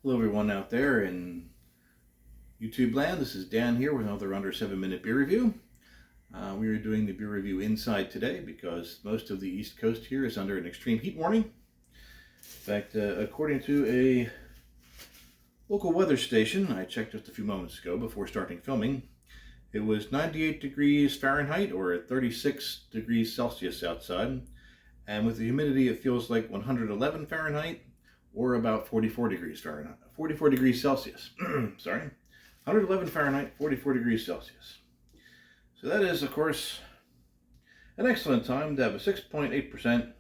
Hello everyone out there in YouTube land. This is Dan here with another under 7-minute beer review. We are doing the beer review inside today because most of the East Coast here is under an extreme heat warning. In fact, according to a local weather station I checked just a few moments ago before starting filming, it was 98 degrees Fahrenheit or 36 degrees Celsius outside, and with the humidity it feels like 111 Fahrenheit or about 44 degrees Fahrenheit, 44 degrees Celsius. Sorry, 111 Fahrenheit, 44 degrees Celsius. So that is, of course, an excellent time to have a 6.8%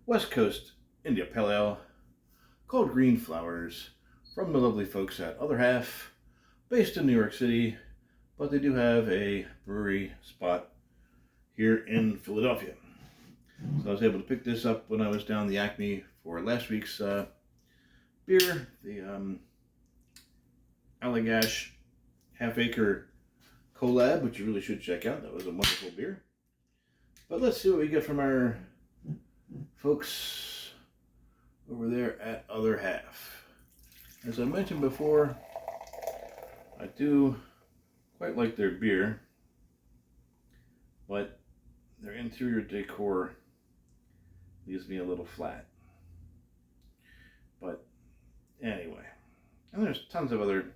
West Coast India Pale Ale called Green Flowers from the lovely folks at Other Half, based in New York City, but they do have a brewery spot here in Philadelphia. So I was able to pick this up when I was down the Acme for last week's beer, the Allagash Half Acre Collab, which you really should check out. That was a wonderful beer. But let's see what we get from our folks over there at Other Half. As I mentioned before, I do quite like their beer, but their interior decor leaves me a little flat. But anyway, and there's tons of other,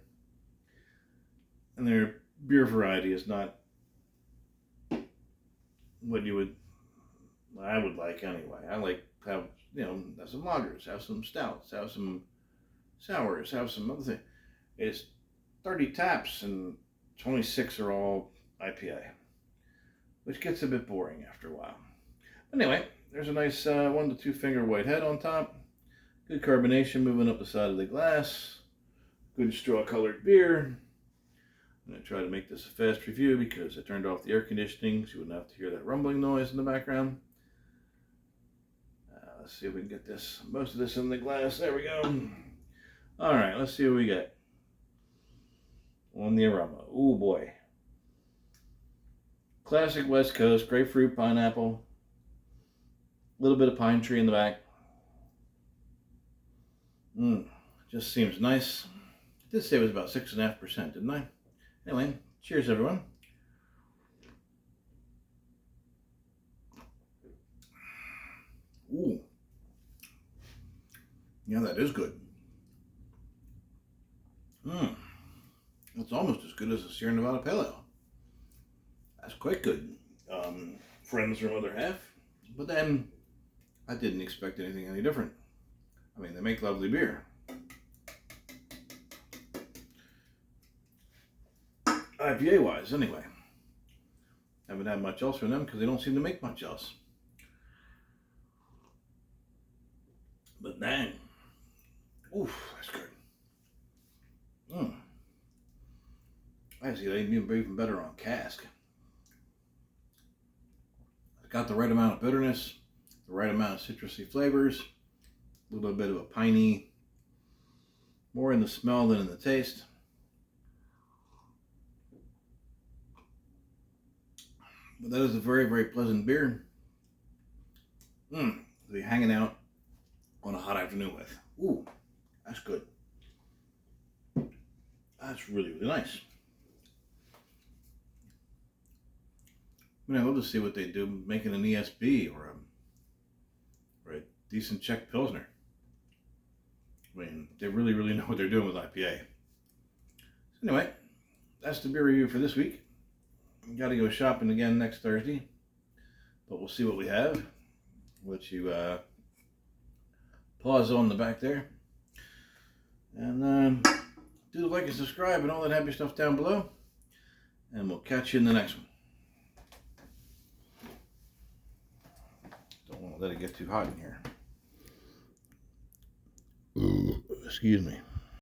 and their beer variety is not what I would like anyway. I like to have, have some lagers, have some stouts, have some sours, have some other things. It's 30 taps and 26 are all IPA, which gets a bit boring after a while. Anyway, there's a nice 1 to 2 finger white head on top. Good carbonation moving up the side of the glass. Good straw colored beer. I'm going to try to make this a fast review because I turned off the air conditioning so you wouldn't have to hear that rumbling noise in the background. Let's see if we can get most of this in the glass. There we go. Alright, let's see what we get on the aroma. Oh boy. Classic West Coast, grapefruit, pineapple, a little bit of pine tree in the back. Just seems nice. I did say it was about 6.5%, didn't I? Anyway, cheers everyone. Ooh. Yeah, that is good. It's almost as good as a Sierra Nevada Pale Ale. That's quite good. Friends from Other Half. But then, I didn't expect anything any different. I mean, they make lovely beer. IPA-wise, anyway. Haven't had much else from them because they don't seem to make much else. But dang. Oof, that's good. I see they'd be even better on cask. It's got the right amount of bitterness, the right amount of citrusy flavors, a little bit of a piney, more in the smell than in the taste. But that is a very, very pleasant beer to be hanging out on a hot afternoon with. Ooh, that's good. That's really, really nice. I mean, I love to see what they do making an ESB or a decent Czech Pilsner. I mean, they really, really know what they're doing with IPA. So anyway, that's the beer review for this week. Got to go shopping again next Thursday, but we'll see what we have. Let you pause on the back there, and do the like and subscribe and all that happy stuff down below, and we'll catch you in the next one. Don't want to let it get too hot in here. Excuse me.